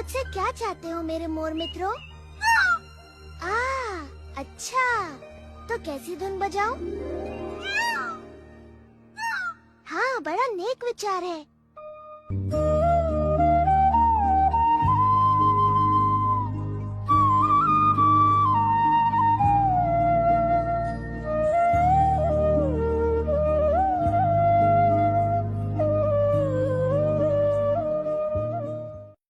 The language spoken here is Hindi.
मुझसे क्या चाहते हो मेरे मोर मित्रों? अच्छा, तो कैसी धुन बजाऊं? हाँ, बड़ा नेक विचार है।